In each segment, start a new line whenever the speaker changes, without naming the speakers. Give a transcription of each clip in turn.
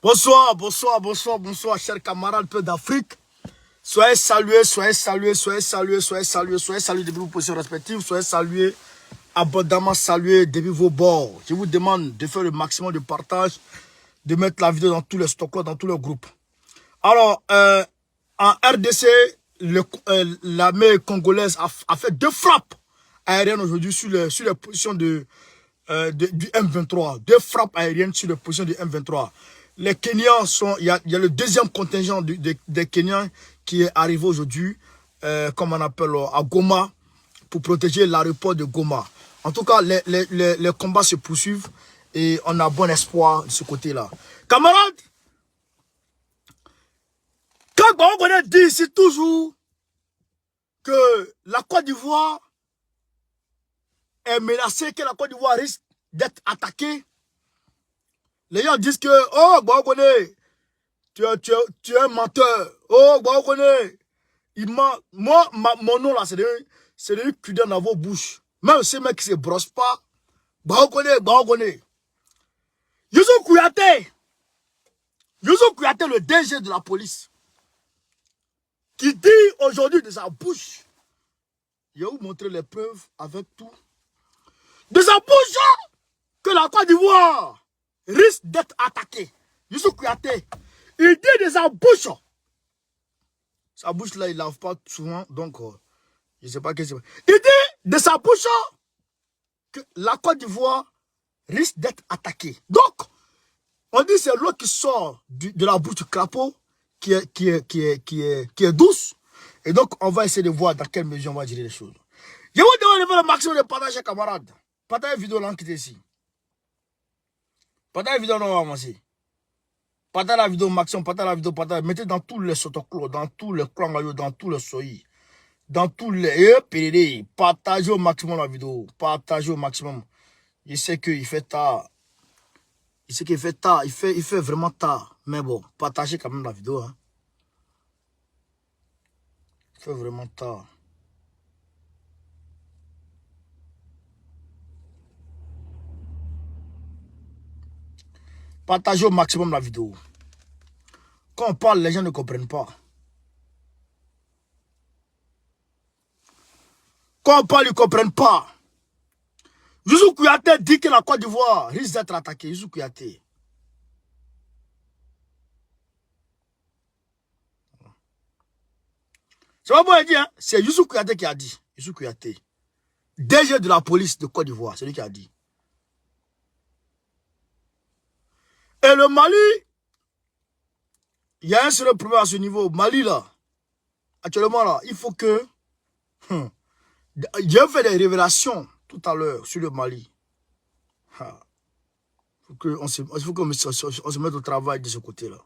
Bonsoir, bonsoir, bonsoir, bonsoir, chers camarades peu d'Afrique. Soyez salués, soyez salués, soyez salués, soyez salués, soyez salués depuis vos positions respectives, soyez salués, abondamment salués depuis vos bords. Je vous demande de faire le maximum de partage, de mettre la vidéo dans tous les stocks, dans tous les groupes. Alors, en RDC, l'armée congolaise a fait 2 frappes aériennes aujourd'hui sur les positions du M23. 2 frappes aériennes sur les positions du M23. Les Kenyans sont... Il y a le deuxième contingent des Kenyans qui est arrivé aujourd'hui, comme on appelle, à Goma, pour protéger l'aéroport de Goma. En tout cas, les combats se poursuivent et on a bon espoir de ce côté-là. Camarades, quand on dit ici toujours que la Côte d'Ivoire est menacée, que la Côte d'Ivoire risque d'être attaquée, les gens disent que, oh, tu es un menteur. Oh, il ment. Moi, mon nom là, c'est devenu cudin dans vos bouches. Même ces mecs qui se brossent pas, Youssou Kouyaté, le DG de la police, qui dit aujourd'hui de sa bouche, il va vous montrer les preuves avec tout, de sa bouche, que la Côte d'Ivoire risque d'être attaquée. Youssou Kouyaté, il dit de sa bouche là, il ne lave pas souvent, donc je ne sais pas qu'est-ce que c'est. Il dit de sa bouche que la Côte d'Ivoire risque d'être attaquée. Donc, on dit c'est l'eau qui sort de la bouche du crapaud qui est douce. Et donc, on va essayer de voir dans quelle mesure on va gérer les choses. Je vous demande de faire le maximum de partage, camarades. Partagez la vidéo là qui est ici. Partagez la vidéo là, on va avancer. Partagez la vidéo maximum, partagez la vidéo, partagez. Mettez dans tous les sotoclos, dans tous les clans, dans tous les soyis, dans tous les... Partagez au maximum la vidéo. Partagez au maximum. Je sais qu'il fait tard. Je sais qu'il fait tard. Il fait vraiment tard. Mais bon, partagez quand même la vidéo. Hein. Il fait vraiment tard. Partagez au maximum la vidéo. Quand on parle, les gens ne comprennent pas. Quand on parle, ils ne comprennent pas. Youssou Kouyaté dit que la Côte d'Ivoire risque d'être attaquée. Youssou Kouyaté. C'est pas moi qui dit, hein? C'est Youssou Kouyaté qui a dit. Youssou Kouyaté. DG de la police de Côte d'Ivoire, c'est lui qui a dit. Et le Mali, il y a un seul problème à ce niveau. Mali, là, actuellement, là, il faut que... J'ai fait des révélations tout à l'heure sur le Mali. Il faut qu'on se mette au travail de ce côté-là.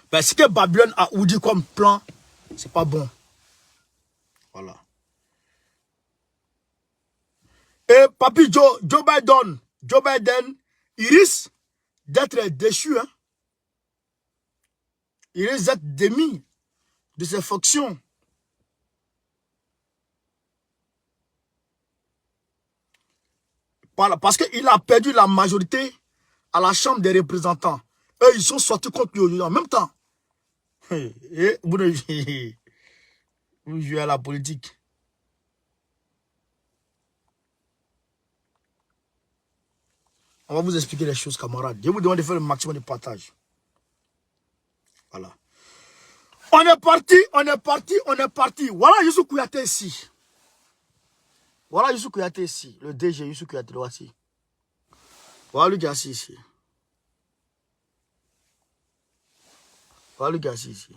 Parce que Babylone a oudi comme plan, c'est pas bon. Voilà. Et Papi Joe Biden, il risque d'être déchu. Hein? Il risque d'être démis de ses fonctions. Voilà, parce qu'il a perdu la majorité à la Chambre des représentants. Eux, ils sont sortis contre lui en même temps. Et vous jouez à la politique. On va vous expliquer les choses, camarades. Je vous demande de faire le maximum de partage. Voilà. On est parti. Voilà Youssou Kouyaté ici. Voilà Youssou Kouyaté ici. Le DG Youssou Kouyaté, le voici. Voilà lui qui est assis ici. Voilà lui qui est assis ici.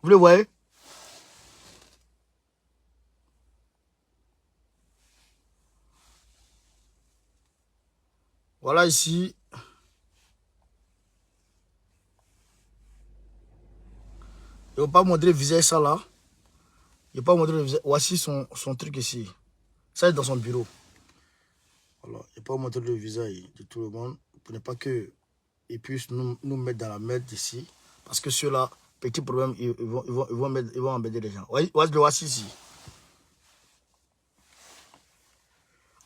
Vous le voyez? Voilà ici. Je ne vais pas montrer le visage ça là. Je ne vais pas montrer le visage. Voici son truc ici. Ça est dans son bureau. Voilà. Je ne vais pas montrer le visage de tout le monde. Pour ne pas qu'ils puissent nous mettre dans la merde ici. Parce que ceux-là, petit problème, ils vont embêter les gens. Voici ici.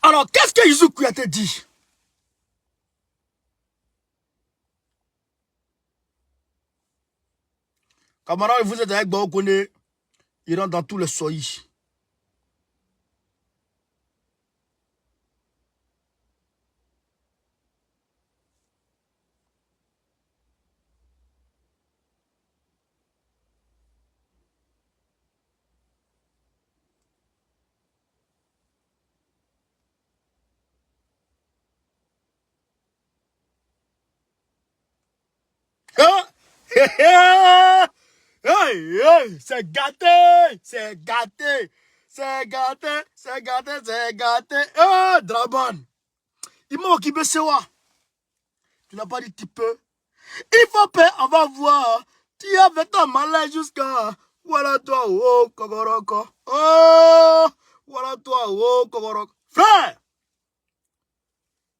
Alors, qu'est-ce que Youssou Kouyaté dit? Camarade, vous êtes avec Baokone. Il rentre dans tous les soyis. C'est gâté, c'est gâté, c'est gâté, c'est gâté, c'est gâté. Oh, Draban, il m'a occupé Sewa. Tu n'as pas dit tu peux. Il faut payer, on va voir. Tu as fait ton malin jusqu'à. Voilà toi, oh, Kogoroko. Oh, voilà toi, oh, Kogoroko. Frère,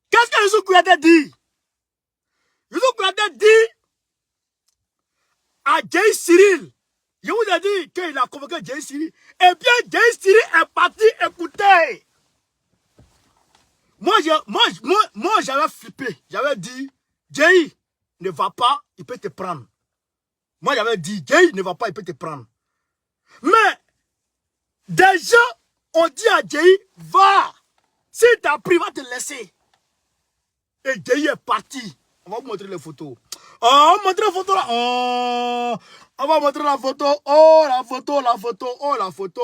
qu'est-ce que Youssou Kouyaté dit? Youssou Kouyaté dit à Jay Cyril. Je vous ai dit qu'il a convoqué Jay Cyril. Eh bien, Jay Cyril est parti écouter. Moi, j'avais flippé. J'avais dit, Jay ne va pas, il peut te prendre. Moi, j'avais dit, Jay ne va pas, il peut te prendre. Mais, des gens ont dit à Jay, va. S'il t'a pris, va te laisser. Et Jay est parti. On va vous montrer les photos. Oh, on va montrer la photo là. Oh, on va montrer la photo. Oh, la photo, la photo. Oh, la photo.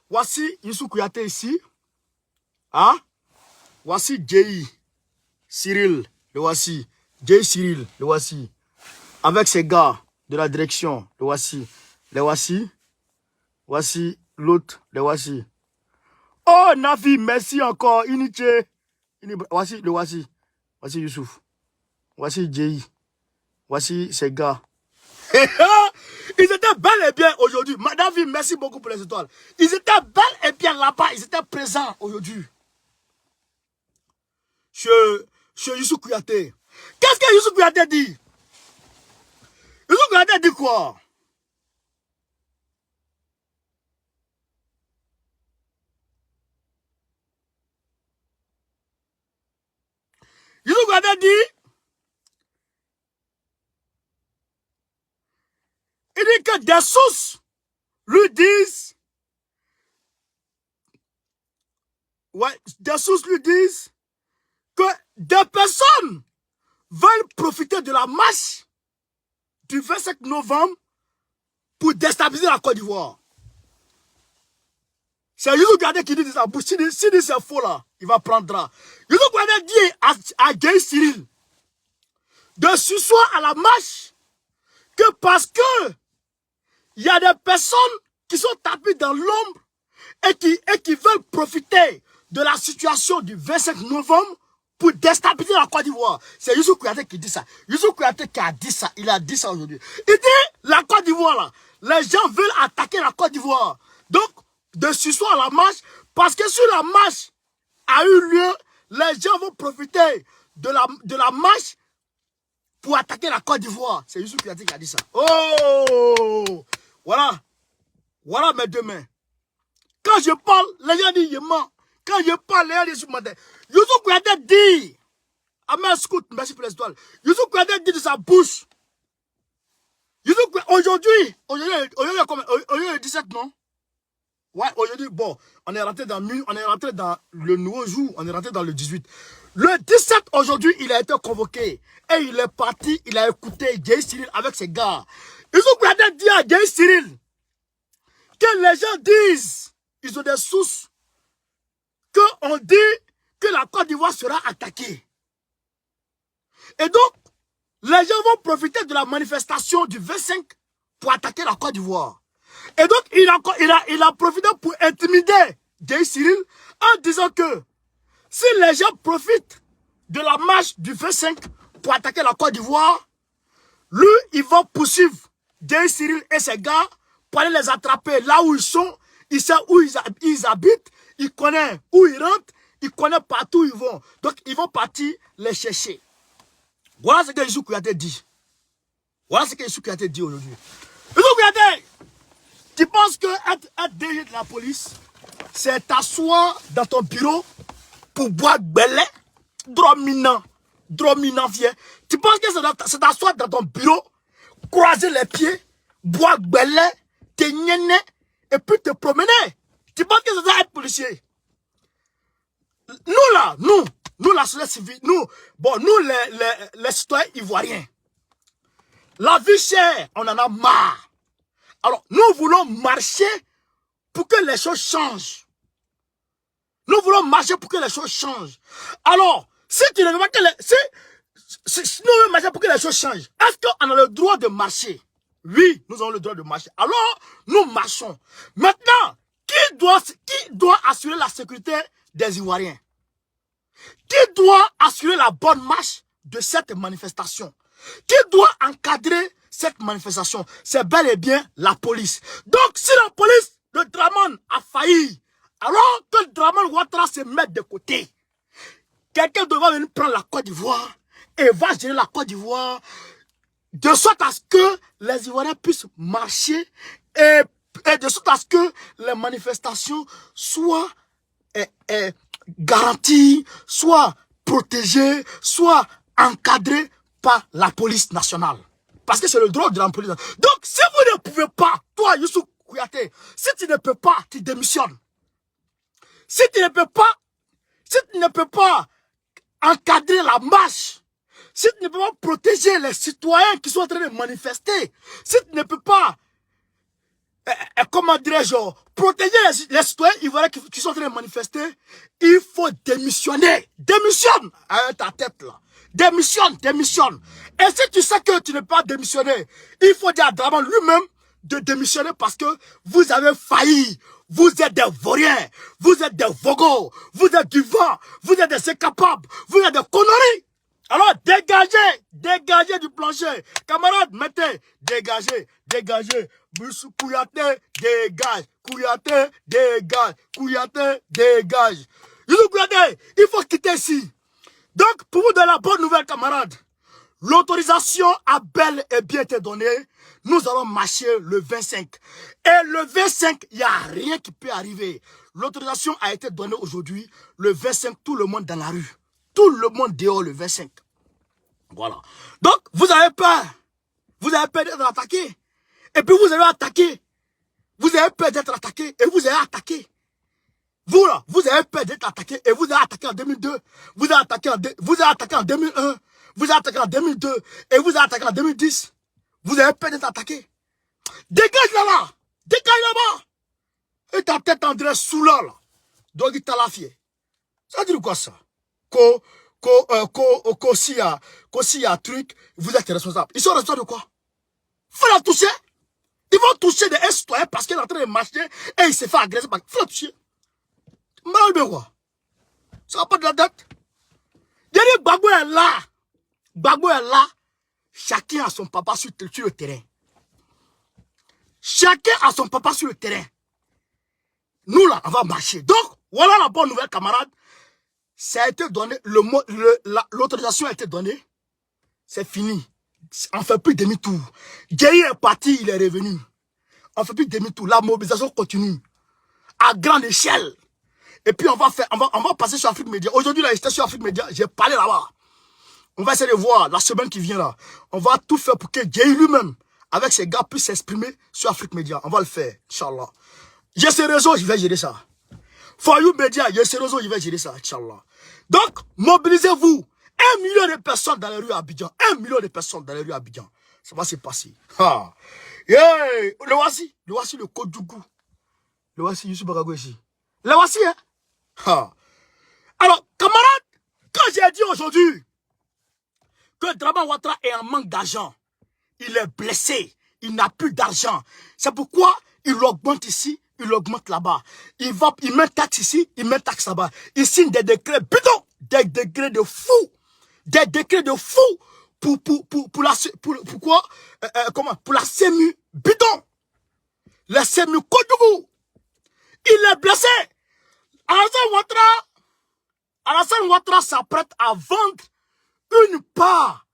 Voici Youssou Kouyaté ici. Hein? Voici Jay Cyril. Le voici. Jay Cyril. Le voici. Avec ses gars de la direction. Le voici. Le voici. Voici l'autre. Le voici. Oh, Nafi, merci encore. Iniche. Voici, le voici. Voici Youssouf. Voici Jay. Voici ces gars. Ils étaient bel et bien aujourd'hui. Madame, merci beaucoup pour les étoiles. Ils étaient bel et bien là-bas. Ils étaient présents aujourd'hui. Chez Youssou Kouyaté. Qu'est-ce que Youssou Kouyaté dit? Youssou Kouyaté dit quoi? Youssou Kouyaté dit, il dit que des sources lui disent, ouais, des sources lui disent que des personnes veulent profiter de la marche du 25 novembre pour déstabiliser la Côte d'Ivoire. C'est Youssou Kouyaté qui dit de sa bouche. Si c'est faux là, il va prendre. Youssou Kouyaté dit à Jay Cyril de s'asseoir à la marche que parce que il y a des personnes qui sont tapées dans l'ombre et qui veulent profiter de la situation du 25 novembre pour déstabiliser la Côte d'Ivoire. C'est Youssou Kouyaté qui dit ça. Youssou Kouyaté qui a dit ça. Il a dit ça aujourd'hui. Il dit, la Côte d'Ivoire là, les gens veulent attaquer la Côte d'Ivoire. Donc, de ce soir à la marche, parce que si la marche a eu lieu, les gens vont profiter de la marche pour attaquer la Côte d'Ivoire. C'est Youssou Kouyaté qui a dit ça. Oh! Voilà. Voilà mes deux mains. Quand je parle, les gens disent, je mens. Quand je parle, les gens disent, je mens. Youssou Kouyaté dit, Ahmed Scout, merci pour les étoiles. Youssou Kouyaté dit de sa bouche. Youssou Kouyaté, aujourd'hui, le 17, non? Ouais, aujourd'hui, bon, on est rentré dans le nouveau jour, on est rentré dans le 18. Le 17, aujourd'hui, il a été convoqué. Et il est parti, il a écouté Jay Cyril avec ses gars. Youssou Kouyaté dit à Jay Cyril que les gens disent, ils ont des sources, qu'on dit que la Côte d'Ivoire sera attaquée. Et donc, les gens vont profiter de la manifestation du 25 pour attaquer la Côte d'Ivoire. Et donc, il a profité pour intimider Jay Cyril en disant que si les gens profitent de la marche du 25 pour attaquer la Côte d'Ivoire, lui, il va poursuivre Jay Cyril et ses gars pour aller les attraper là où ils sont. Il sait où ils habitent, il connaît où ils rentrent, il connaît partout où ils vont. Donc, ils vont partir les chercher. Voilà ce que Youssou Kouyaté dit. Voilà ce que Youssou Kouyaté dit aujourd'hui. Youssou Kouyaté, tu penses que être DG de la police, c'est t'asseoir dans ton bureau pour boire belé, drominant, vieux. Tu penses que c'est t'asseoir dans ton bureau, croiser les pieds, boire belé, te nienner, et puis te promener. Tu penses que ça doit être policier? Nous là, nous la société civile, nous les citoyens ivoiriens, la vie chère, on en a marre. Alors, nous voulons marcher pour que les choses changent. Nous voulons marcher pour que les choses changent. Alors, si tu ne veux pas que si nous voulons marcher pour que les choses changent, est-ce qu'on a le droit de marcher? Oui, nous avons le droit de marcher. Alors, nous marchons. Maintenant, qui doit assurer la sécurité des Ivoiriens? Qui doit assurer la bonne marche de cette manifestation? Qui doit encadrer cette manifestation? C'est bel et bien la police. Donc, si la police de Dramane a failli, alors que Dramane Ouattara se met de côté, quelqu'un devra venir prendre la Côte d'Ivoire et va gérer la Côte d'Ivoire de sorte à ce que les Ivoiriens puissent marcher et de sorte à ce que les manifestations soient garanties, soient protégées, soient encadrées par la police nationale. Parce que c'est le droit de la police nationale. Donc, si vous ne pouvez pas, toi, Youssou Kouyaté, si tu ne peux pas, tu démissionnes. Si tu ne peux pas encadrer la marche, si tu ne peux pas protéger les citoyens qui sont en train de manifester, si tu ne peux pas, comment dirais-je, protéger les citoyens ivoiriens qui sont en train de manifester, il faut démissionner. Démissionne avec ta tête là. Démissionne. Et si tu sais que tu ne peux pas démissionner, il faut dire à Dramane lui-même de démissionner parce que vous avez failli. Vous êtes des vauriens, vous êtes des vogos, vous êtes du vent, vous êtes des incapables, vous êtes des conneries. Alors dégagez du plancher. Camarades, mettez, dégagez. Youssou Kouyaté, dégage. Kouyaté, dégage. Youssou Kouyaté, il faut quitter ici. Donc, pour vous donner la bonne nouvelle, camarades, l'autorisation a bel et bien été donnée. Nous allons marcher le 25. Et le 25, il n'y a rien qui peut arriver. L'autorisation a été donnée aujourd'hui. Le 25, tout le monde dans la rue. Tout le monde dehors le 25. Voilà. Donc, vous avez peur. Vous avez peur d'être attaqué. Et puis, vous avez attaqué. Vous avez peur d'être attaqué. Et vous avez attaqué. Vous, là, vous avez peur d'être attaqué. Et vous avez attaqué en 2002. Vous avez attaqué en 2001. Vous avez attaqué en 2002. Et vous avez attaqué en 2010. Vous avez peur d'être attaqué. Dégage là-bas. Dégage là-bas. Et ta tête en dirait sous là. Donc, il t'a la fière. Ça veut dire quoi ça? S'il y a un truc, vous êtes responsable. Ils sont responsables de quoi? Faut la toucher. Ils vont toucher des citoyens parce qu'il est en train de marcher et il s'est fait agresser. Faut la toucher. Mal de quoi? Ça va pas de la date. Il dit Gbagbo est là. Gbagbo est là. Chacun a son papa sur le terrain. Chacun a son papa sur le terrain. Nous là, on va marcher. Donc, voilà la bonne nouvelle, camarade. Ça a été donné, l'autorisation a été donnée. C'est fini. On ne fait plus demi-tour. Guerrier est parti, il est revenu. On ne fait plus demi-tour. La mobilisation continue. À grande échelle. Et puis on va passer sur Afrique Média. Aujourd'hui, là, j'étais sur Afrique Média, j'ai parlé là-bas. On va essayer de voir la semaine qui vient là. On va tout faire pour que Guerrier lui-même, avec ses gars, puisse s'exprimer sur Afrique Média. On va le faire, Inch'Allah. J'ai ces réseaux, je vais gérer ça. For You Media, j'ai ces réseaux, je vais gérer ça, Inch'Allah. Donc, mobilisez-vous. 1 million de personnes dans les rues à Abidjan. 1 million de personnes dans les rues à Abidjan. Ça va se passer. Ah. Yeah. Le voici le Kodougou. Le voici Youssou Bagago ici. Le voici, hein. Ah. Alors, camarades, quand j'ai dit aujourd'hui que Dramane Ouattara est en manque d'argent, il est blessé, il n'a plus d'argent. C'est pourquoi il augmente ici, il augmente là-bas. Il met taxe ici, il met taxe là-bas. Il signe des décrets bidons, des décrets de fou. Des décrets de fou pour la CEMU bidon. La CEMU Kodougou. Il est blessé. Alassane Ouattara s'apprête à vendre une part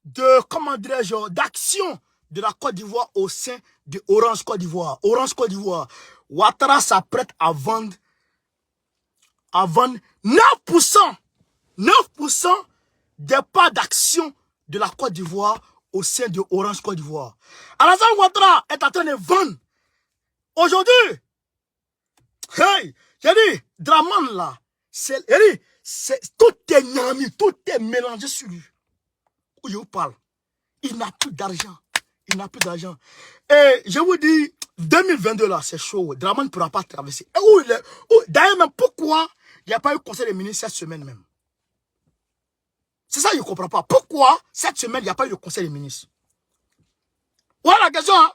de, comment dirais-je, d'action de la Côte d'Ivoire au sein de Orange Côte d'Ivoire. Orange Côte d'Ivoire. Ouattara s'apprête à vendre 9% des parts d'action de la Côte d'Ivoire au sein de Orange Côte d'Ivoire. Alassane Ouattara est en train de vendre. Aujourd'hui, hey, j'ai dit, Draman là, tout est nyami, tout est mélangé sur lui. Où je vous parle, il n'a plus d'argent. Il n'a plus d'argent. Et je vous dis, 2022 là, c'est chaud. Draman ne pourra pas traverser. D'ailleurs, même pourquoi il n'y a pas eu conseil des ministres cette semaine même? C'est ça, je ne comprends pas. Pourquoi cette semaine, il n'y a pas eu de conseil des ministres? Voilà la question. Hein?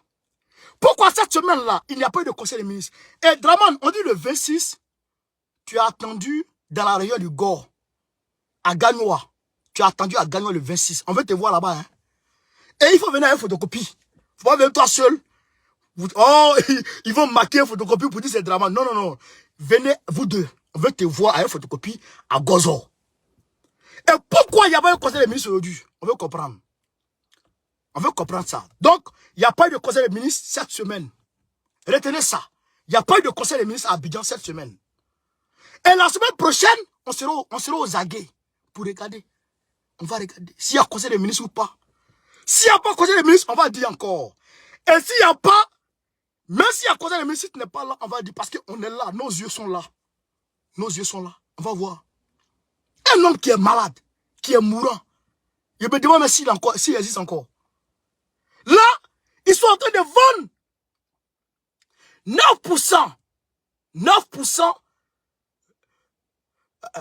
Pourquoi cette semaine-là, il n'y a pas eu de conseil des ministres? Et Draman, on dit le 26, tu as attendu dans la région du Gore, à Gagnoa. Tu as attendu à Gagnoa le 26. On veut te voir là-bas. Hein? Et il faut venir à une photocopie. Il ne faut pas venir toi seul. Oh, ils vont marquer une photocopie pour dire c'est Draman. Non, non, non. Venez, vous deux. On veut te voir à une photocopie à Gozo. Et pourquoi il n'y a pas eu de conseil des ministres aujourd'hui? On veut comprendre. On veut comprendre ça. Donc, il n'y a pas eu de conseil des ministres cette semaine. Retenez ça. Il n'y a pas eu de conseil des ministres à Abidjan cette semaine. Et la semaine prochaine, on sera aux aguets pour regarder. On va regarder s'il y a conseil des ministres ou pas. S'il n'y a pas conseil des ministres, on va dire encore. Et s'il n'y a pas, même s'il y a conseil des ministres, si tu n'es pas là, on va dire parce qu'on est là, nos yeux sont là. Nos yeux sont là. On va voir. Un homme qui est malade, qui est mourant. Je me demande s'il existe encore. Là, ils sont en train de vendre 9%. 9%.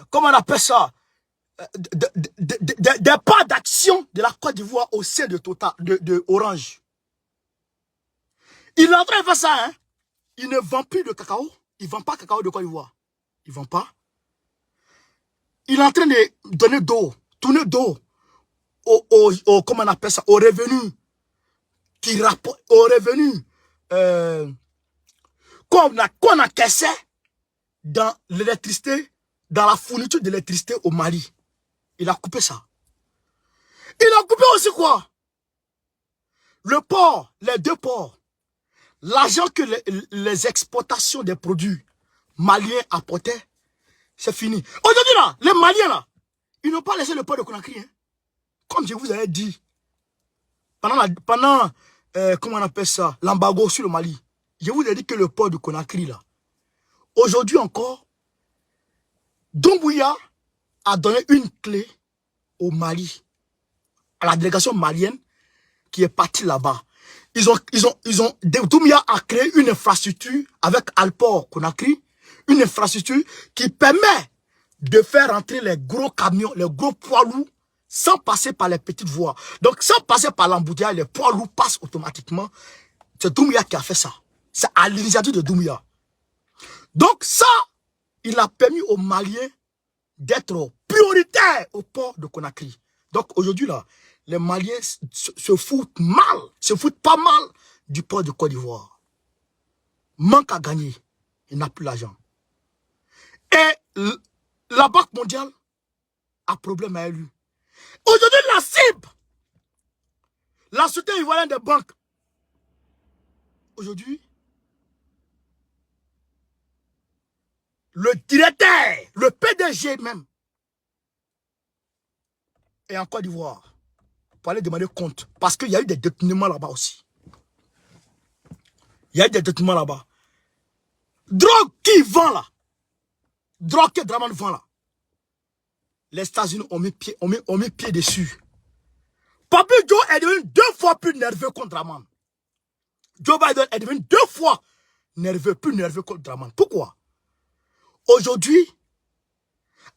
Comment on appelle ça? Des parts d'action de la Côte d'Ivoire au sein de Total, de Orange. Il est en train de faire ça, hein. Il ne vend plus de cacao. Il ne vend pas de cacao de Côte d'Ivoire. Il ne vend pas. Il est en train de donner d'eau, tourner d'eau comment on appelle ça, aux revenus qui rapportent, aux revenus qu'on encaissait dans l'électricité, dans la fourniture d'électricité au Mali. Il a coupé ça. Il a coupé aussi quoi? Le port, les deux ports. L'argent que les exportations des produits maliens apportaient, c'est fini. Aujourd'hui là, les Maliens là, ils n'ont pas laissé le port de Conakry. Hein. Comme je vous avais dit, pendant comment on appelle ça, l'embargo sur le Mali. Je vous ai dit que le port de Conakry là, aujourd'hui encore, Doumbouya a donné une clé au Mali, à la délégation malienne qui est partie là-bas. Doumbouya a créé une infrastructure avec Alport Conakry, une infrastructure qui permet de faire entrer les gros camions, les gros poids lourds, sans passer par les petites voies. Donc, sans passer par l'embouteillage, les poids lourds passent automatiquement. C'est Doumbouya qui a fait ça. C'est à l'initiative de Doumbouya. Donc, ça, il a permis aux Maliens d'être prioritaires au port de Conakry. Donc, aujourd'hui, là, les Maliens se foutent mal, se foutent pas mal du port de Côte d'Ivoire. Manque à gagner. Il n'a plus l'argent. Et la Banque mondiale a problème avec lui. Aujourd'hui, la cible, la société ivoirienne des banques, aujourd'hui, le directeur, le PDG même, est en Côte d'Ivoire pour aller demander compte. Parce qu'il y a eu des détournements là-bas aussi. Il y a eu des détournements là-bas. Drogue qui vend là, drogue que Draman vend là, les États-Unis ont mis pied dessus. Papi Joe est devenu 2 fois plus nerveux contre Draman. Joe Biden est devenu 2 fois plus nerveux contre Draman. Pourquoi? Aujourd'hui,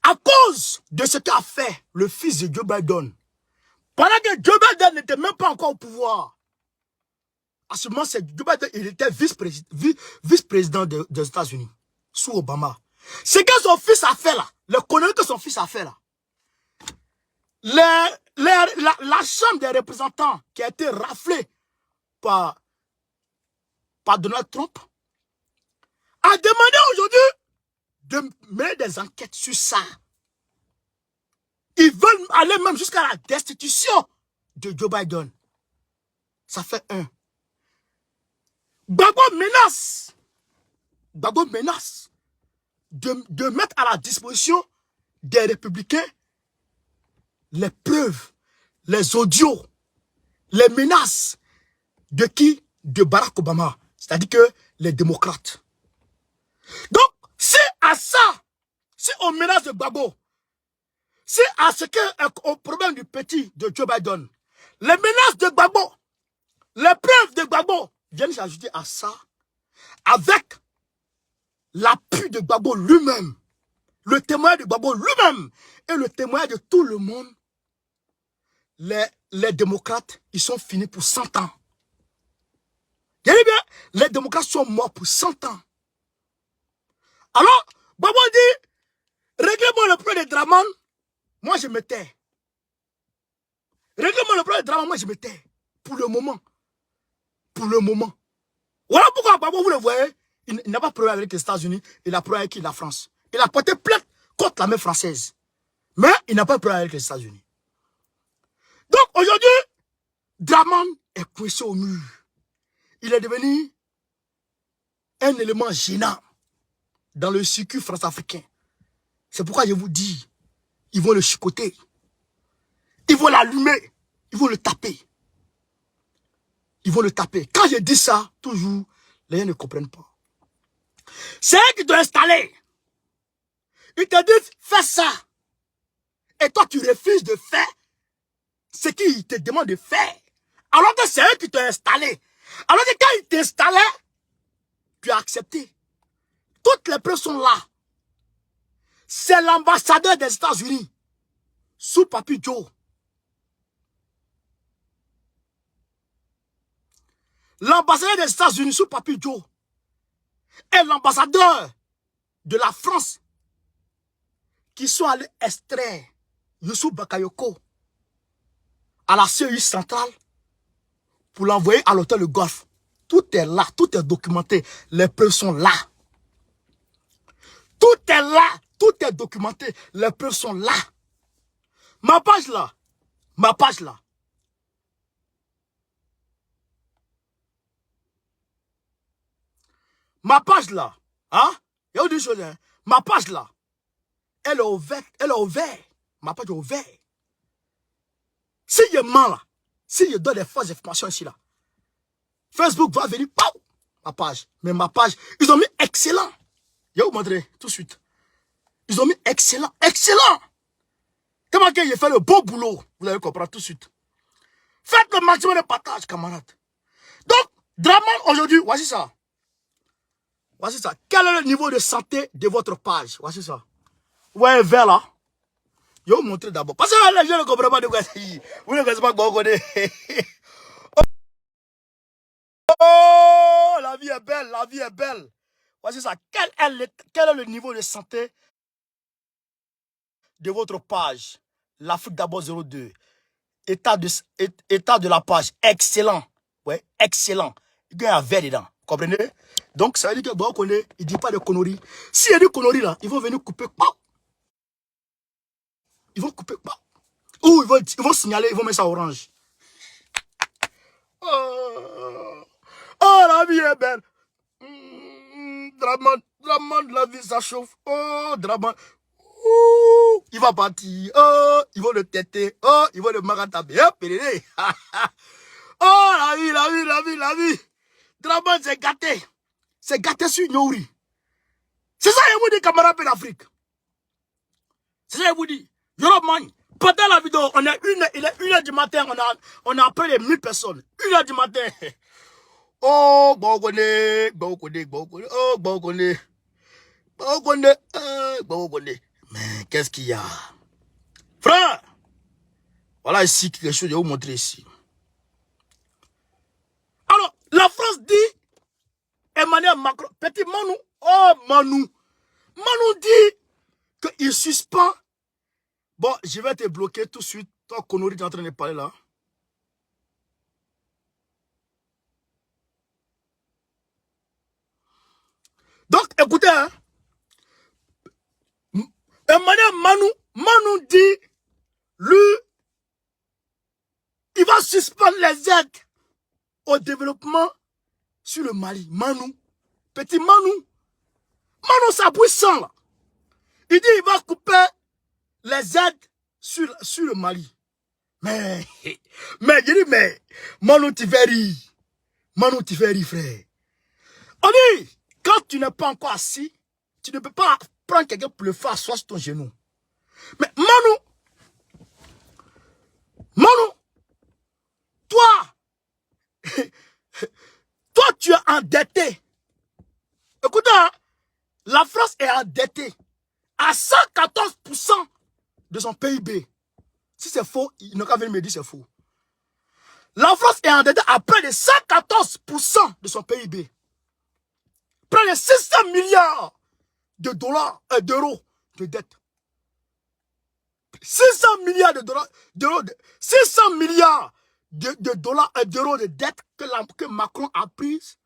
à cause de ce qu'a fait le fils de Joe Biden, pendant que Joe Biden n'était même pas encore au pouvoir, à ce moment, Joe Biden, il était vice-président des États-Unis, sous Obama. Ce que son fils a fait là, le conneries que son fils a fait là, la Chambre des représentants qui a été raflée par Donald Trump a demandé aujourd'hui de mener des enquêtes sur ça. Ils veulent aller même jusqu'à la destitution de Joe Biden. Ça fait un. Gbagbo menace de mettre à la disposition des républicains les preuves, les audios, les menaces de qui? De Barack Obama. C'est-à-dire que les démocrates. Donc, c'est à ça, c'est aux menaces de Gbagbo, c'est à ce que, au problème du petit de Joe Biden, les menaces de Gbagbo, les preuves de Gbagbo viennent s'ajouter à ça, avec l'appui de Gbagbo lui-même, le témoin de Gbagbo lui-même, et le témoin de tout le monde. Les démocrates, ils sont finis pour 100 ans. Vous voyez bien, les démocrates sont morts pour 100 ans. Alors, Gbagbo dit, réglez-moi le problème de Draman, moi je me tais. Réglez-moi le problème de Draman, moi je me tais. Pour le moment. Pour le moment. Voilà pourquoi Gbagbo, vous le voyez, il n'a pas problème avec les États-Unis, il a problème avec la France. Il a porté plainte contre l'armée française. Mais il n'a pas problème avec les États-Unis. Donc aujourd'hui, Draman est coincé au mur. Il est devenu un élément gênant dans le circuit france-africain. C'est pourquoi je vous dis, ils vont le chicoter. Ils vont l'allumer. Ils vont le taper. Ils vont le taper. Quand je dis ça, toujours, les gens ne comprennent pas. C'est eux qui t'ont installé. Ils te disent, fais ça. Et toi, tu refuses de faire ce qu'ils te demandent de faire. Alors que c'est eux qui t'ont installé. Alors que quand ils t'installaient, tu as accepté. Toutes les preuves sont là. C'est l'ambassadeur des États-Unis, sous Papi Joe. L'ambassadeur des États-Unis, sous Papi Joe, et l'ambassadeur de la France, qui sont allés extraire Youssou Bakayoko à la CEI centrale pour l'envoyer à l'hôtel de Golfe. Tout est là, tout est documenté. Les preuves sont là. Tout est là, tout est documenté. Les preuves sont là. Ma page là, ma page là. Ma page là, hein? Il y a une chose, hein? Ma page là, elle est ouverte, Ma page est ouverte. Si je mens là, si je donne des fausses informations ici là, Facebook va venir, pow, ma page. Mais ma page, ils ont mis excellent. Je vais vous montrer tout de suite. Ils ont mis excellent, excellent. Tellement que j'ai fait le beau boulot. Vous allez comprendre tout de suite. Faites le maximum de partage, camarades. Donc, Draman aujourd'hui, voici ça. Voici ça. Quel est le niveau de santé de votre page? Voici ça. Vous voyez un verre là? Je vais vous montrer d'abord. Parce que les gens ne comprennent pas de quoi c'est. Vous ne connaissez pas quoi vous connaissez. Oh, la vie est belle, la vie est belle. Voici ça. Quel est le niveau de santé de votre page? L'Afrique d'abord 02. État de la page. Excellent. Ouais, excellent. Il y a un verre dedans. Vous comprenez? Donc, ça veut dire que bon, il ne dit pas de conneries. S'il y a des conneries là, ils vont venir couper. Ils vont couper. Ou ils vont signaler, ils vont mettre ça orange. Oh, la vie est belle. Draman, la vie, ça chauffe. Oh, Draman. Il va partir. Oh, ils vont le têter. Oh, ils vont le marataber. Oh, la vie, la vie, la vie, la vie. Draman, c'est gâté. C'est gâté sur Nyouri. C'est ça, je vous dis, camarades d'Afrique. C'est ça, je vous dis. Yorobman, pendant la vidéo, il est 1h du matin, on a appelé 1000 personnes. 1h du matin. Oh, mais qu'est-ce qu'il y a? Frère, voilà ici quelque chose, je vais vous montrer ici. Alors, la France dit, Emmanuel Macron, petit Manu, oh Manu dit qu'il suspend. Bon, je vais te bloquer tout de suite. Toi, Konori, tu es en train de parler là. Donc, écoutez, hein. Emmanuel Manu dit, lui, il va suspendre les aides au développement sur le Mali. Manu, petit Manu, ça puissant là. Il dit, il va couper les aides sur le Mali. Mais, je dis, mais, Manu, tu fais rire. Manu, tu fais rire, frère. On dit, quand tu n'es pas encore assis, tu ne peux pas prendre quelqu'un pour le faire asseoir sur ton genou. Mais Manu, toi, toi, tu es endetté. Écoute, hein, la France est endettée à 114% de son PIB. Si c'est faux, il n'a qu'à venir me dire c'est faux. La France est endettée à près de 114% de son PIB. Près de 600 milliards de dollars, d'euros de dette. 600 milliards de dollars, 600 milliards de dollars, d'euros de dette que Macron a prise.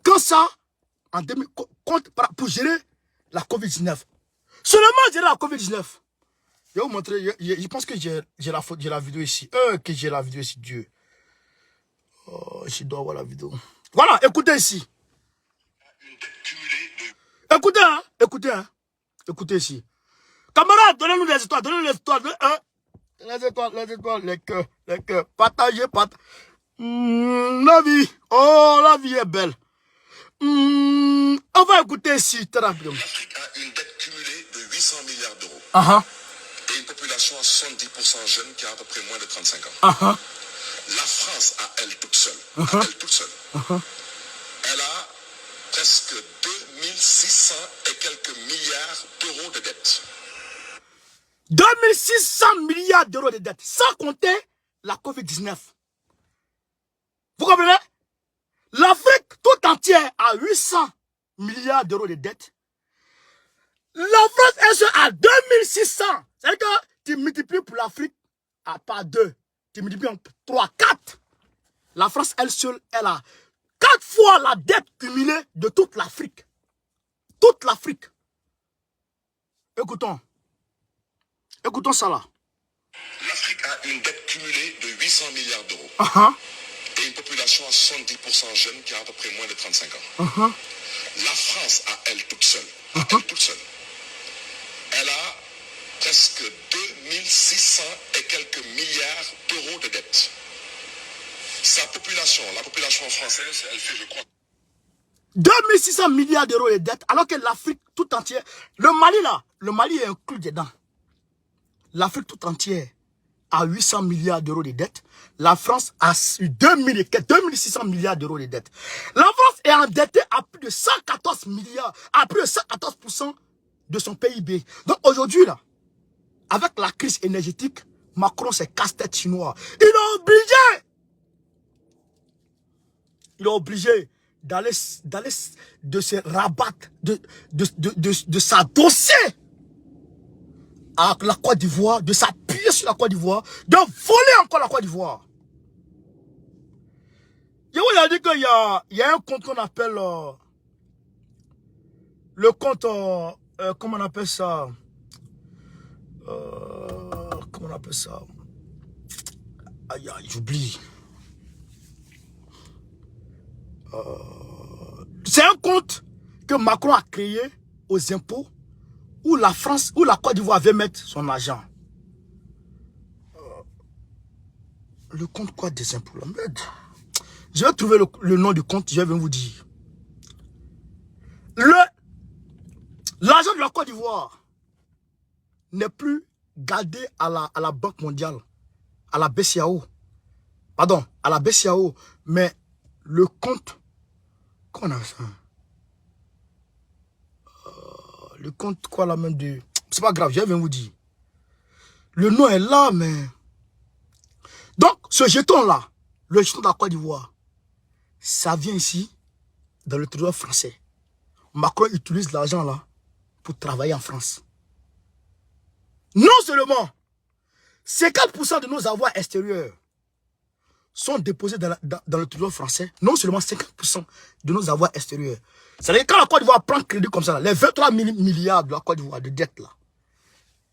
Quand ça, en 2000, pour gérer la Covid-19. Seulement gérer la Covid-19. Je vais vous montrer, je pense que j'ai la vidéo ici. Que j'ai la vidéo ici, Dieu. Oh, je dois avoir la vidéo. Voilà, écoutez ici. Écoutez, hein, écoutez ici. Camarades, donnez-nous les étoiles, les étoiles, les cœurs, partagez, la vie, oh, la vie est belle. On va écouter ici, très rapidement.
L'Afrique a une dette cumulée de 800 milliards d'euros. Et une population à 70% jeune qui a à peu près moins de 35 ans. La France, à elle toute seule, elle a presque 2600 et quelques milliards d'euros de dette.
2600 milliards d'euros de dette, sans compter la Covid-19. Vous comprenez? L'Afrique tout entière a 800 milliards d'euros de dette. La France est à 2600. C'est-à-dire que tu multiplies pour l'Afrique par 2. Tu multiplies en 3, 4. La France, elle seule, elle a 4 fois la dette cumulée de toute l'Afrique. Toute l'Afrique. Écoutons. Écoutons ça là.
L'Afrique a une dette cumulée de 800 milliards d'euros. Et une population à 70% jeune qui a à peu près moins de 35 ans. La France, à elle toute seule, elle a presque 2600 et quelques milliards d'euros de dette. Sa population, la population française, elle fait, je crois,
2600 milliards d'euros de dette, alors que l'Afrique tout entière, le Mali est inclus dedans. L'Afrique tout entière a 800 milliards d'euros de dette. La France a 2600 milliards d'euros de dette. La France est endettée à plus de 114 milliards, à plus de 114% de son PIB. Donc aujourd'hui, là, avec la crise énergétique, Macron c'est casse-tête chinois. Il est obligé d'aller de se rabattre, de s'adosser à la Côte d'Ivoire, de s'appuyer sur la Côte d'Ivoire, de voler encore la Côte d'Ivoire. Je vous ai dit qu'il y a un compte qu'on appelle le compte, comment on appelle ça? Comment on appelle ça? Aïe, j'oublie. C'est un compte que Macron a créé aux impôts où la France, où la Côte d'Ivoire veut mettre son argent. Le compte quoi des impôts là? Je vais trouver le nom du compte, je vais vous dire. L'argent de la Côte d'Ivoire n'est plus gardé à la Banque mondiale, à la BCAO. Pardon, à la BCAO. Mais le compte, comment on a ça? Le compte quoi la même de... C'est pas grave, je vais vous dire. Le nom est là, mais... Donc, ce jeton-là, le jeton de la Côte d'Ivoire, ça vient ici, dans le trésor français. Macron utilise l'argent là pour travailler en France. Non seulement, 50% de nos avoirs extérieurs sont déposés dans le trésor français. Non seulement 50% de nos avoirs extérieurs. C'est-à-dire que quand la Côte d'Ivoire prend crédit comme ça, là, les 23 milliards de la Côte d'Ivoire de dette là,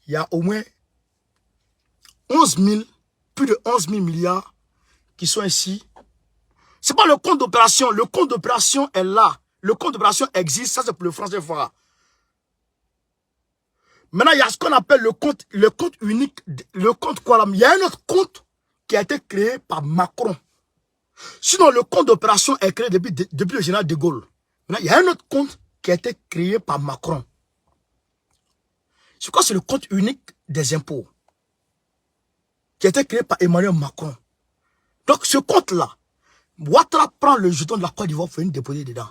il y a au moins plus de 11 000 milliards qui sont ici. C'est pas le compte d'opération. Le compte d'opération est là. Le compte d'opération existe. Ça, c'est pour le franc CFA. Maintenant, il y a ce qu'on appelle le compte unique. Le compte quoi là? Il y a un autre compte qui a été créé par Macron. Sinon, le compte d'opération est créé depuis le général de Gaulle. Maintenant, il y a un autre compte qui a été créé par Macron. C'est quoi? C'est le compte unique des impôts. Qui a été créé par Emmanuel Macron. Donc, ce compte-là, Ouattara prend le jeton de la Côte d'Ivoire pour venir déposer dedans.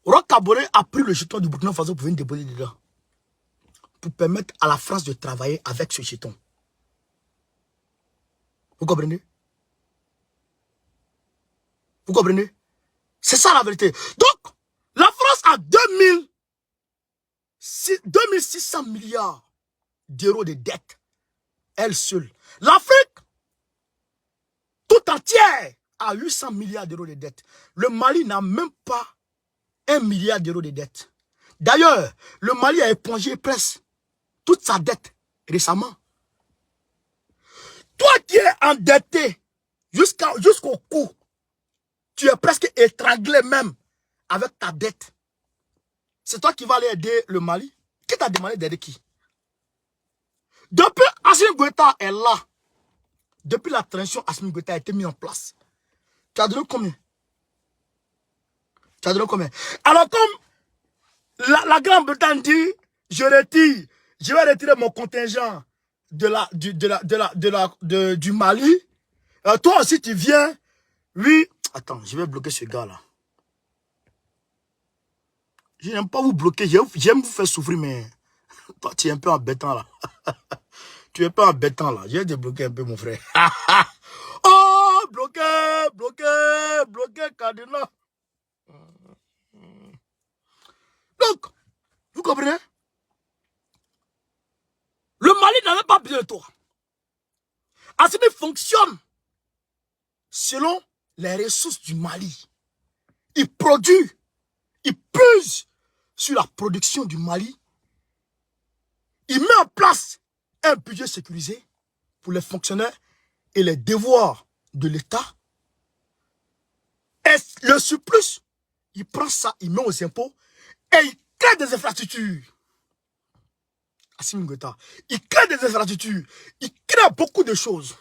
Roch Kaboré a pris le jeton du Burkina Faso pour venir déposer dedans. Pour permettre à la France de travailler avec ce jeton. Vous comprenez? Vous comprenez? C'est ça la vérité. Donc, la France a 2600 milliards d'euros de dettes. Elle seule. L'Afrique, tout entière, a 800 milliards d'euros de dettes. Le Mali n'a même pas 1 milliard d'euros de dettes. D'ailleurs, le Mali a épongé presque toute sa dette récemment. Toi qui es endetté jusqu'au cou, tu es presque étranglé même avec ta dette. C'est toi qui vas aller aider le Mali. Qui t'a demandé d'aider qui? Depuis Assimi Goïta est là. Depuis la transition, Assimi Goïta a été mis en place. Tu as donné combien? Tu as donné combien? Alors comme la Grande-Bretagne dit, je vais retirer mon contingent du Mali. Toi aussi tu viens. Oui. Attends, je vais bloquer ce gars là. Je n'aime pas vous bloquer, j'aime vous faire souffrir, mais toi tu es un peu embêtant là. Tu es un peu embêtant là. Je vais te bloquer un peu mon frère. Oh, bloqué, Cardinal. Donc, vous comprenez? Le Mali n'avait pas besoin de toi. Assimi fonctionne selon les ressources du Mali. Il produit, il puse sur la production du Mali. Il met en place un budget sécurisé pour les fonctionnaires et les devoirs de l'État. Et le surplus, il prend ça, il met aux impôts et il crée des infrastructures. Assimi Goïta, il crée des infrastructures, il crée beaucoup de choses.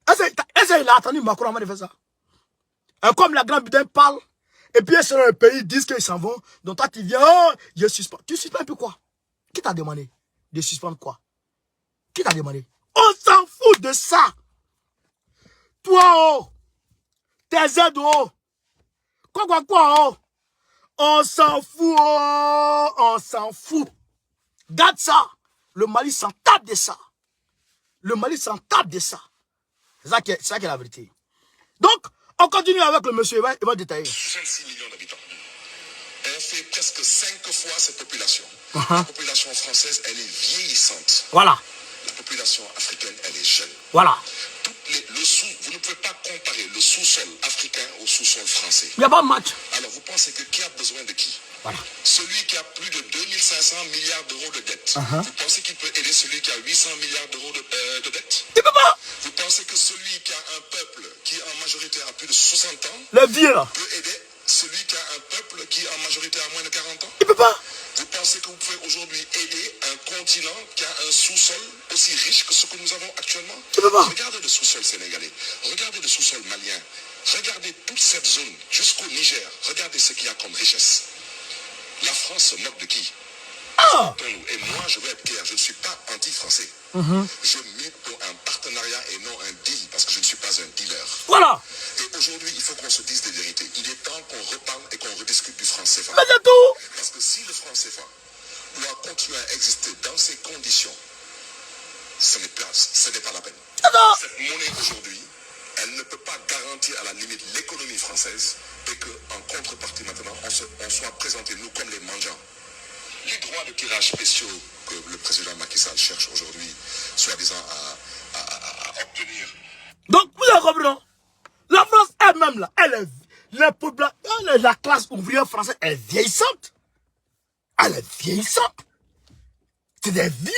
Est-ce qu'il a attendu Macron avant de faire ça? Comme la Grande-Bretagne parle, et puis selon le pays, ils disent qu'ils s'en vont, donc toi tu viens, oh, je suspends. Tu suspends un peu quoi? Qui t'a demandé de suspendre quoi? Qui t'a demandé? On s'en fout de ça. Toi, oh, tes aides, oh, quoi, oh, on s'en fout, oh, on s'en fout. Garde ça. Le Mali s'en tape de ça. Le Mali s'en tape de ça. C'est ça qui est la vérité. Donc, on continue avec le monsieur, il va détailler.
66 millions d'habitants. On fait presque 5 fois cette population. La population française, elle est vieillissante.
Voilà.
La population africaine, elle est jeune.
Voilà.
Vous ne pouvez pas comparer le sous-sol africain au sous-sol français.
Il n'y a pas de match.
Alors, vous pensez que qui a besoin de qui?
Voilà.
Celui qui a plus de 2500 milliards d'euros de dette. Vous pensez qu'il peut aider celui qui a 800 milliards d'euros de dette?
Il peut pas.
Vous pensez que celui qui a un peuple qui en majorité a plus de 60 ans
le vieux là
peut aider celui qui a un peuple qui en majorité a moins de 40 ans?
Il peut pas.
Vous pensez que vous pouvez aujourd'hui aider un continent qui a un sous-sol aussi riche que ce que nous avons actuellement?
Il peut pas.
Regardez le sous-sol sénégalais, regardez le sous-sol malien, regardez toute cette zone jusqu'au Niger, regardez ce qu'il y a comme richesse. La France se moque de qui? Et moi, je veux être clair, je ne suis pas anti-français. Je milite pour un partenariat et non un deal, parce que je ne suis pas un dealer.
Voilà.
Et aujourd'hui, il faut qu'on se dise des vérités. Il est temps qu'on reparle et qu'on rediscute du franc CFA.
Mais c'est tout.
Parce que si le franc CFA doit continuer à exister dans ces conditions, ce n'est pas la peine. Cette monnaie aujourd'hui, elle ne peut pas garantir à la limite l'économie française et qu'en contrepartie maintenant, on soit présenté nous comme les mendiants. Les droits de tirage spéciaux que le président Macky Sall cherche aujourd'hui, soi-disant à obtenir.
Donc, vous avez compris, non? La France elle-même, là, la classe ouvrière française est vieillissante. Elle est vieillissante. C'est des vieux.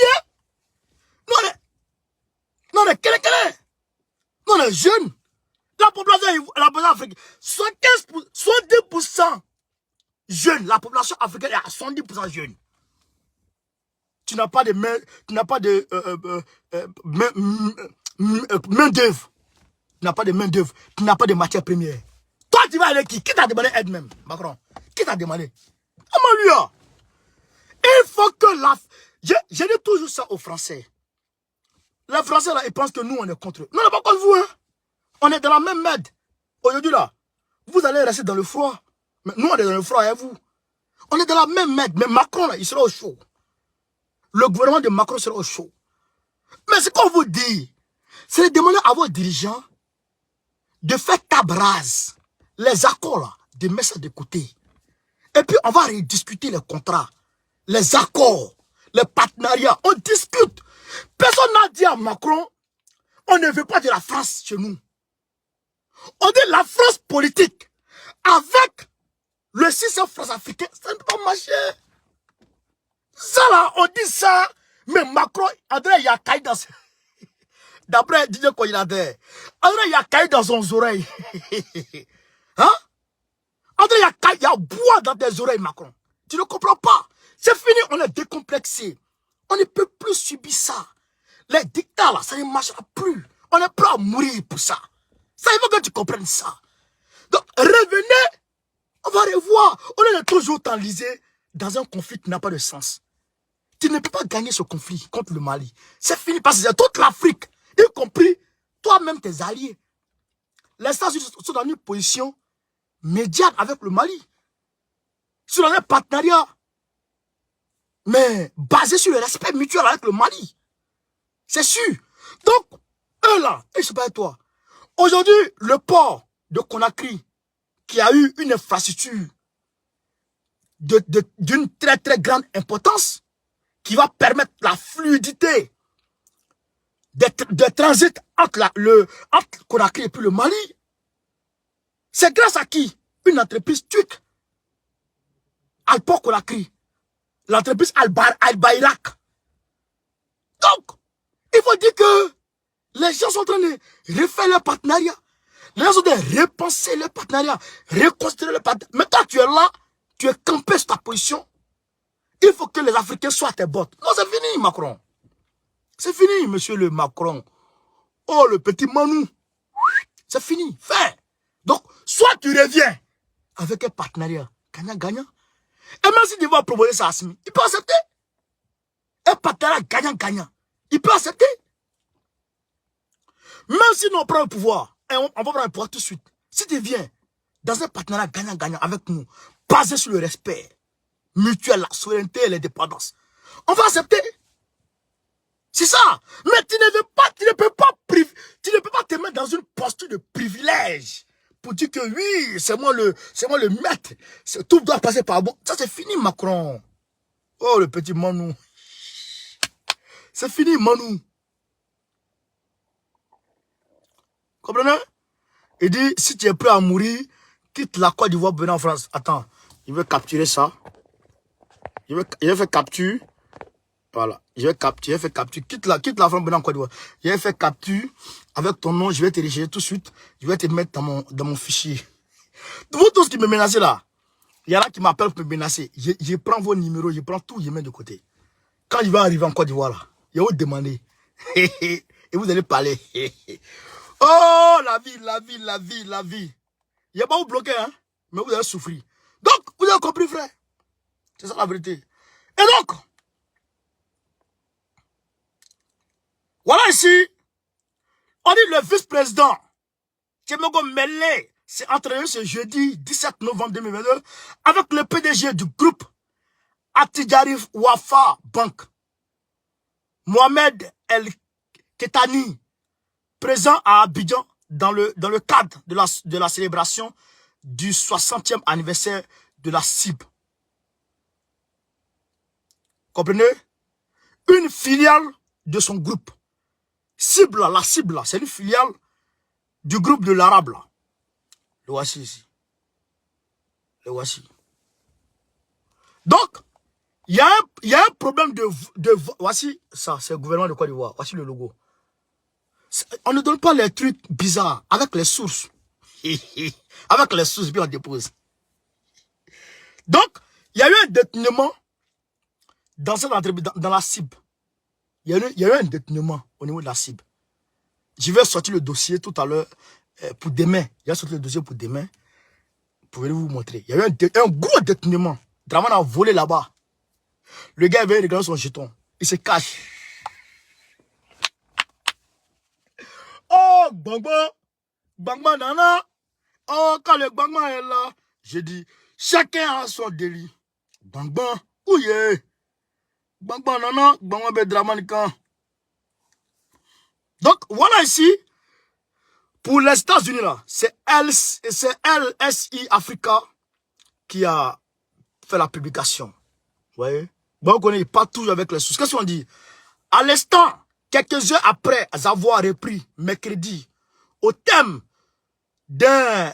Non, mais quel est? Non, les jeunes. La population africaine, 70% jeunes. La population africaine est à 70% jeune. tu n'as pas de main, tu n'as pas de main d'œuvre. Tu n'as pas de main d'œuvre. Tu n'as pas de matière première. Toi, tu vas aller qui? Qui t'a demandé aide même, Macron? Qui t'a demandé? Comment lui a? Il faut que la... Je dis toujours ça aux Français. Les Français, là, ils pensent que nous, on est contre eux. Non, on n'est pas contre vous, hein. On est dans la même merde. Aujourd'hui, là, vous allez rester dans le froid. Mais nous, on est dans le froid, et vous. On est dans la même merde. Mais Macron, là, il sera au chaud. Le gouvernement de Macron sera au chaud. Mais ce qu'on vous dit, c'est de demander à vos dirigeants de faire table rase. Les accords, là, de mettre ça de côté. Et puis, on va rediscuter les contrats, les accords, les partenariats. On discute. Personne n'a dit à Macron, on ne veut pas de la France chez nous. On dit la France politique. Avec le système France-africain, ça ne peut pas marcher. Ça là, on dit ça, mais Macron, André, il a caillé dans... D'après Didier Koyinadé, André, il a caillé dans son oreille. Hein? André, il y a bois dans tes oreilles, Macron. Tu ne comprends pas. C'est fini, on est décomplexé. On ne peut plus subir ça. Les dictats, là, ça ne marchera plus. On est prêt à mourir pour ça. Ça, il faut que tu comprennes ça. Donc, revenez, on va revoir. On est toujours enlisé dans un conflit qui n'a pas de sens. Tu ne peux pas gagner ce conflit contre le Mali. C'est fini parce que c'est toute l'Afrique, y compris toi-même, tes alliés. Les États-Unis sont dans une position médiane avec le Mali. Sur un partenariat, mais basé sur le respect mutuel avec le Mali. C'est sûr. Donc, eux là, et je sais pas toi. Aujourd'hui, le port de Conakry, qui a eu une infrastructure d'une très très grande importance, qui va permettre la fluidité de transit entre Conakry et puis le Mali. C'est grâce à qui? Une entreprise turque. Alport Conakry. L'entreprise Al-Bayrak. Donc, il faut dire que les gens sont en train de refaire leur partenariat. Les gens sont en train de repenser leur partenariat, reconstruire leur partenariat. Mais toi, tu es là, tu es campé sur ta position. Il faut que les Africains soient à tes bottes. Non, c'est fini, Macron. C'est fini, monsieur le Macron. Oh, le petit Manou. C'est fini, fait. Donc, soit tu reviens avec un partenariat gagnant-gagnant. Et même si tu vas proposer ça à Assimi, il peut accepter. Un partenariat gagnant-gagnant. Il peut accepter. Même si nous prenons le pouvoir, et on va prendre le pouvoir tout de suite. Si tu viens dans un partenariat gagnant-gagnant avec nous, basé sur le respect mutuel, la souveraineté et l'indépendance, on va accepter. C'est ça. Mais tu ne peux pas te mettre dans une posture de privilège pour dire que oui, c'est moi le maître. Tout doit passer par bon. Ça, c'est fini, Macron. Oh, le petit Manou. C'est fini, Manou. Comprenez? Il dit, si tu es prêt à mourir, quitte la Côte d'Ivoire, venez en France. Attends, il veut capturer ça. Il veut faire capture. Voilà. Je vais faire capture. Quitte la France, venez en Côte d'Ivoire. Je vais faire capture avec ton nom. Je vais te télécharger tout de suite. Je vais te mettre dans mon fichier. Vous tous qui me menacez là, il y en a qui m'appellent pour me menacer. Je prends vos numéros, je prends tout, je mets de côté. Quand il va arriver en Côte d'Ivoire là, il va vous demander. Et vous allez parler. Oh, la vie. Il n'y a pas vous bloquer, hein. Mais vous allez souffrir. Donc, vous avez compris, frère. C'est ça la vérité. Et donc, voilà ici, on dit le vice-président, Tchemogo Mele, s'est entraîné ce jeudi 17 novembre 2022 avec le PDG du groupe Attijari Wafa Bank, Mohamed El Ketani, présent à Abidjan dans le cadre de la célébration du 60e anniversaire de la CIB. Comprenez? Une filiale de son groupe. La cible, c'est une filiale du groupe de l'arabe. Le voici ici. Le voici. Donc, il y a un problème de voici ça, c'est le gouvernement de Côte d'Ivoire. Voici le logo. On ne donne pas les trucs bizarres avec les sources. Avec les sources, puis on dépose. Donc, il y a eu un détournement dans cette entreprise, dans la cible, il y a eu un détournement au niveau de la cible. Je vais sortir le dossier tout à l'heure pour demain. Je vais sortir le dossier pour demain. Pour vous montrer. Il y a eu un gros détournement. Draman a volé là-bas. Le gars avait réglé son jeton. Il se cache. Oh, bang bang nana. Oh, quand le bang est là, j'ai dit, chacun a son délit. Bang, ouye. Bang, nana, bang, Draman quand. Donc, voilà ici, pour les États-Unis, là, c'est LSI Africa qui a fait la publication. Vous voyez? Bon, on connaît pas toujours avec les sources. Qu'est-ce qu'on dit? À l'instant, quelques heures après avoir repris mercredi, au thème d'un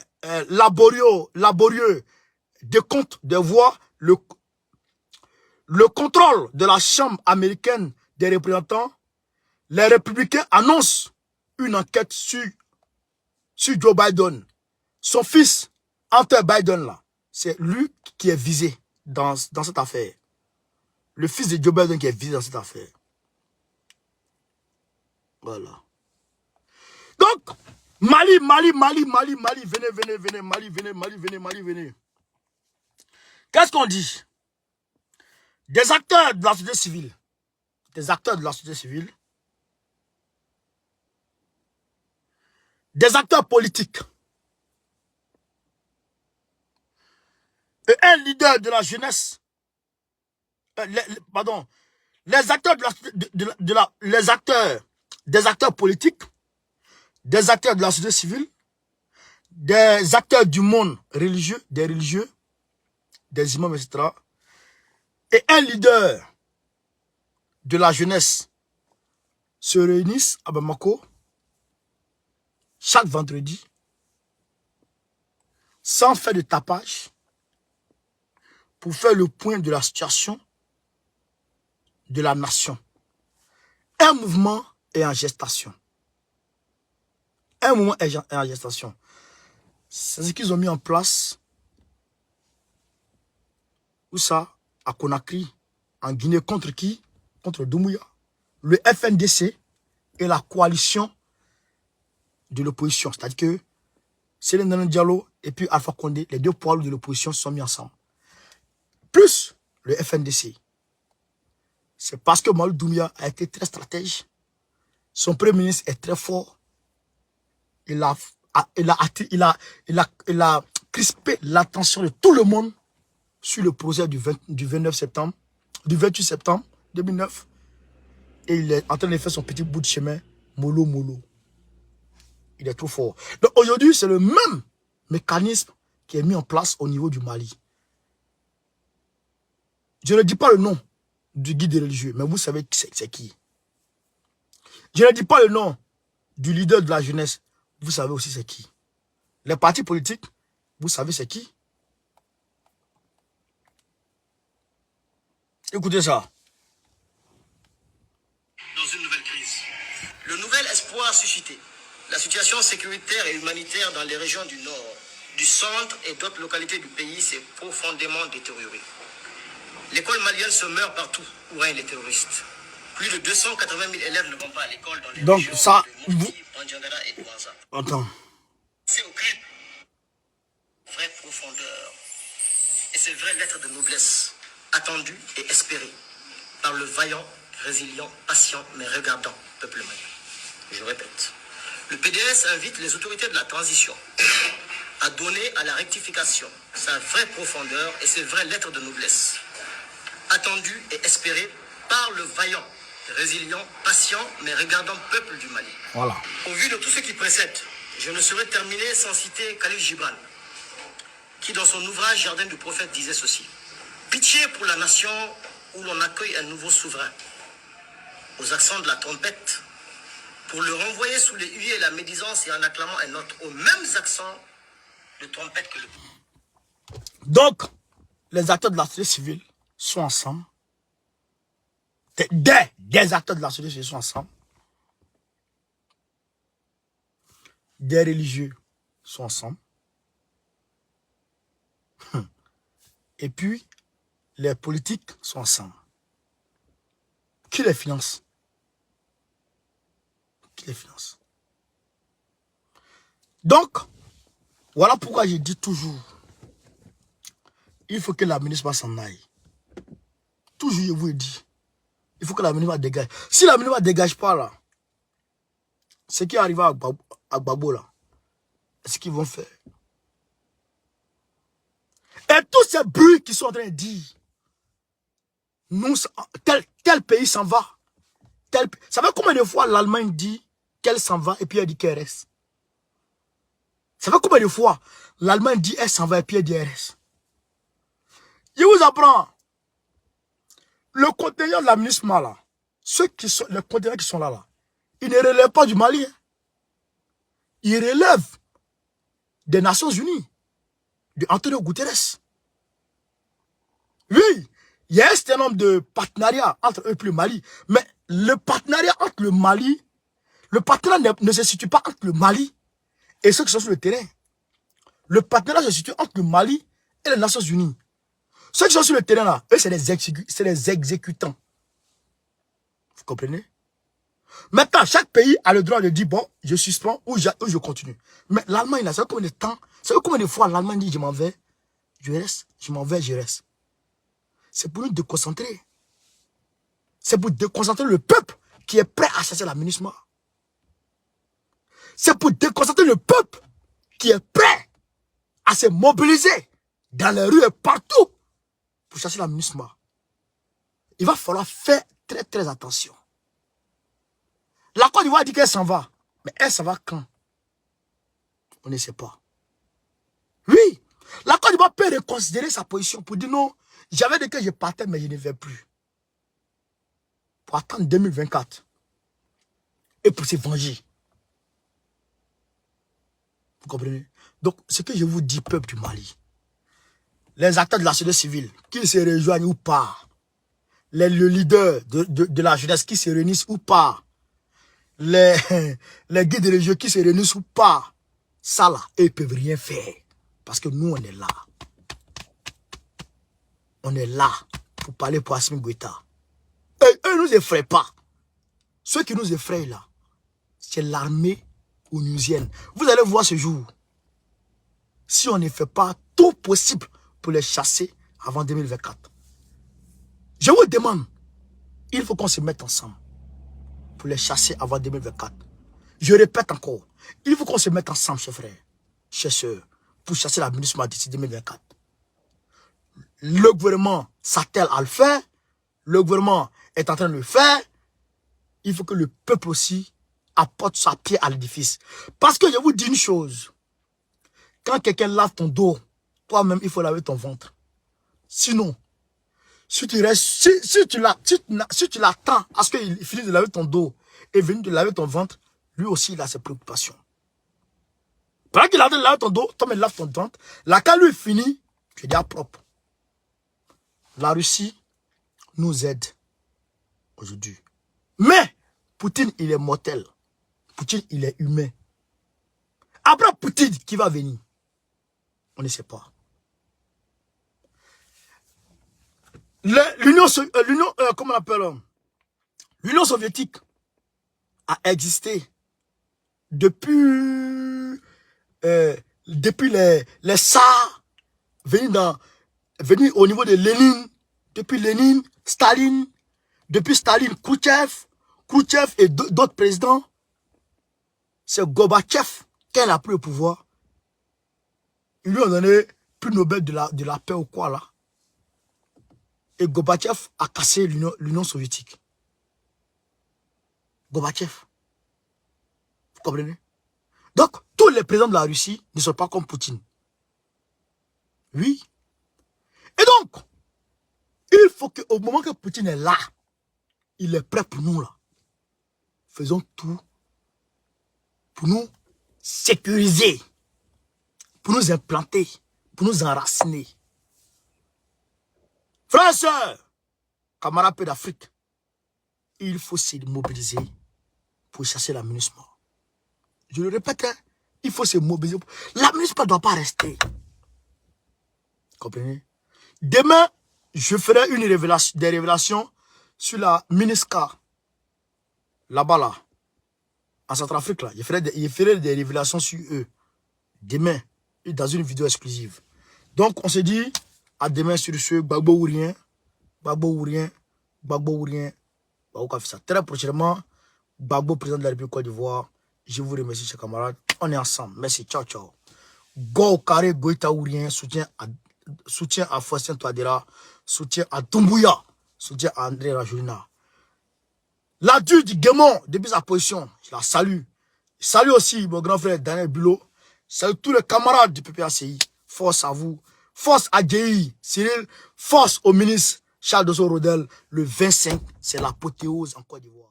laborieux décompte de voix, le contrôle de la Chambre américaine des représentants, les républicains annoncent une enquête sur Joe Biden. Son fils, Hunter Biden, là, c'est lui qui est visé dans cette affaire. Le fils de Joe Biden qui est visé dans cette affaire. Voilà. Donc, Mali, venez, venez. Qu'est-ce qu'on dit? Des acteurs de la société civile, des acteurs politiques, et un leader de la jeunesse, les acteurs des acteurs politiques, des acteurs de la société civile, des acteurs du monde religieux, des imams, etc. Et un leader de la jeunesse se réunissent à Bamako chaque vendredi, sans faire de tapage, pour faire le point de la situation de la nation. Un mouvement est en gestation. Un mouvement est en gestation. C'est ce qu'ils ont mis en place. Où ça? À Conakry, en Guinée, contre qui? Contre Doumbouya. Le FNDC et la coalition de l'opposition. C'est-à-dire que Céline Diallo et puis Alpha Condé, les deux poids de l'opposition sont mis ensemble. Plus le FNDC. C'est parce que Mamadou Doumbouya a été très stratège. Son premier ministre est très fort. Il a crispé l'attention de tout le monde sur le projet du 28 septembre 2009. Et il est en train de faire son petit bout de chemin, mollo. Il est trop fort. Donc aujourd'hui, c'est le même mécanisme qui est mis en place au niveau du Mali. Je ne dis pas le nom du guide religieux, mais vous savez c'est qui. Je ne dis pas le nom du leader de la jeunesse, vous savez aussi c'est qui. Les partis politiques, vous savez c'est qui. Écoutez ça.
Dans une nouvelle crise. Le nouvel espoir suscité. La situation sécuritaire et humanitaire dans les régions du nord, du centre et d'autres localités du pays s'est profondément détériorée. L'école malienne se meurt partout où règnent les terroristes. Plus de 280 000 élèves ne vont pas à l'école dans les régions de Mopti, Bandiagara et Douarza.
Attends.
C'est aucune vraie profondeur. Et ces vraies lettres de noblesse, attendues et espérées par le vaillant, résilient, patient, mais regardant peuple malien. Je répète. Le PDS invite les autorités de la transition à donner à la rectification sa vraie profondeur et ses vraies lettres de noblesse, attendues et espérées par le vaillant, résilient, patient, mais regardant peuple du Mali.
Voilà.
Au vu de tout ce qui précède, je ne saurais terminer sans citer Khalil Gibran, qui dans son ouvrage Jardin du prophète disait ceci. Pitié pour la nation où l'on accueille un nouveau souverain, aux accents de la trompette, pour le renvoyer sous les huées et la médisance et en acclamant un autre, aux mêmes accents de trompette que le...
Donc, les acteurs de la société civile sont ensemble. Des acteurs de la société civile sont ensemble. Des religieux sont ensemble. Et puis, les politiques sont ensemble. Qui les finance? Qui les finance? Donc, voilà pourquoi je dis toujours, il faut que la ministre s'en aille. Toujours, je vous le dis, il faut que la ministre dégage. Si la ministre ne dégage pas là, ce qui arrive à Gbagbo là, ce qu'ils vont faire. Et tous ces bruits qui sont en train de dire, nous, tel pays s'en va. Ça fait combien de fois l'Allemagne dit qu'elle s'en va et puis elle dit qu'elle reste? Ça fait combien de fois l'Allemagne dit elle s'en va et puis elle dit elle reste? Je vous apprends. Le contingent de la MINUSMA là, les contingents qui sont là, ils ne relèvent pas du Mali. Hein. Ils relèvent des Nations Unies, de Antonio Guterres. Oui, il y a un certain nombre de partenariats entre eux et le Mali, mais le partenariat entre le Mali, le partenariat ne se situe pas entre le Mali et ceux qui sont sur le terrain. Le partenariat se situe entre le Mali et les Nations Unies. Ceux qui sont sur le terrain là, eux c'est des exécutants. Vous comprenez? Maintenant, chaque pays a le droit de dire, bon, je suspends ou je continue. Mais l'Allemagne, là, c'est combien de temps, c'est combien de fois l'Allemagne dit, je m'en vais, je reste, je m'en vais, je reste. C'est pour nous déconcentrer. C'est pour déconcentrer le peuple qui est prêt à chasser la MINUSMA. C'est pour déconcentrer le peuple qui est prêt à se mobiliser dans les rues et partout pour chasser la MINUSMA. Il va falloir faire très très attention. La Côte d'Ivoire dit qu'elle s'en va. Mais elle s'en va quand? On ne sait pas. Oui, la Côte d'Ivoire peut reconsidérer sa position pour dire non, j'avais dit que je partais mais je ne vais plus. Pour attendre 2024. Et pour se venger. Vous comprenez? Donc, ce que je vous dis, peuple du Mali, les acteurs de la société civile, qu'ils se rejoignent ou pas, le leader de la jeunesse qui se réunissent ou pas, les guides religieux qui se réunissent ou pas, ça là, ils ne peuvent rien faire. Parce que nous, on est là. On est là pour parler pour Assimi Goïta. Eux ne nous effraient pas. Ceux qui nous effraient là, c'est l'armée onusienne. Vous allez voir ce jour, si on ne fait pas tout possible pour les chasser avant 2024. Je vous demande, il faut qu'on se mette ensemble pour les chasser avant 2024. Je répète encore, il faut qu'on se mette ensemble, chers frères, chers sœurs, pour chasser la MINUSMA d'ici 2024. Le gouvernement s'attelle à le faire, le gouvernement est en train de le faire, il faut que le peuple aussi apporte sa pierre à l'édifice. Parce que je vous dis une chose, quand quelqu'un lave ton dos, toi-même il faut laver ton ventre. Sinon, si tu l'attends à ce qu'il finisse de laver ton dos et venir de laver ton ventre, lui aussi il a ses préoccupations. Pendant qu'il a de laver ton dos, toi-même lave ton ventre, là quand lui finit, tu es déjà propre. La Russie nous aide aujourd'hui. Mais Poutine, il est mortel. Poutine, il est humain. Après Poutine, qui va venir? On ne sait pas. L'Union soviétique a existé depuis les Tsars venus au niveau de Lénine, depuis Lénine, Staline, depuis Staline, Khrouchtchev et d'autres présidents. C'est Gorbatchev qui a pris le pouvoir. Ils lui ont donné prix Nobel de la paix ou quoi là. Et Gorbatchev a cassé l'Union soviétique. Gorbatchev. Vous comprenez? Donc, tous les présidents de la Russie ne sont pas comme Poutine. Oui. Et donc, il faut qu'au moment que Poutine est là, il est prêt pour nous là. Faisons tout pour nous sécuriser, pour nous implanter, pour nous enraciner. Frères et sœurs, camarades peu d'Afrique, il faut se mobiliser pour chasser la MINUSMA. Je le répète, hein, il faut se mobiliser. La MINUSMA ne doit pas rester. Comprenez? Demain, je ferai des révélations sur la Minisca, là-bas, là, en Centrafrique, là. Je ferai des révélations sur eux. Demain, dans une vidéo exclusive. Donc, on se dit, à demain sur ce, Gbagbo ou rien, Gbagbo ou rien, Gbagbo ou rien, Gbagbo a fait ça. Très prochainement, Gbagbo, président de la République Côte d'Ivoire. Je vous remercie, chers camarades. On est ensemble. Merci, ciao, ciao. Go carré, Goïta ou rien, soutien à Faustien Touadéra, soutien à Doumbouya, soutien à André Rajoulina. L'adieu du Guémon, depuis sa position, je la salue. Je salue aussi mon grand frère Daniel Bulot. Salut tous les camarades du PPACI. Force à vous. Force à Guéhi, Cyril. Force au ministre Charles Dosso Rodel. Le 25, c'est l'apothéose en Côte d'Ivoire.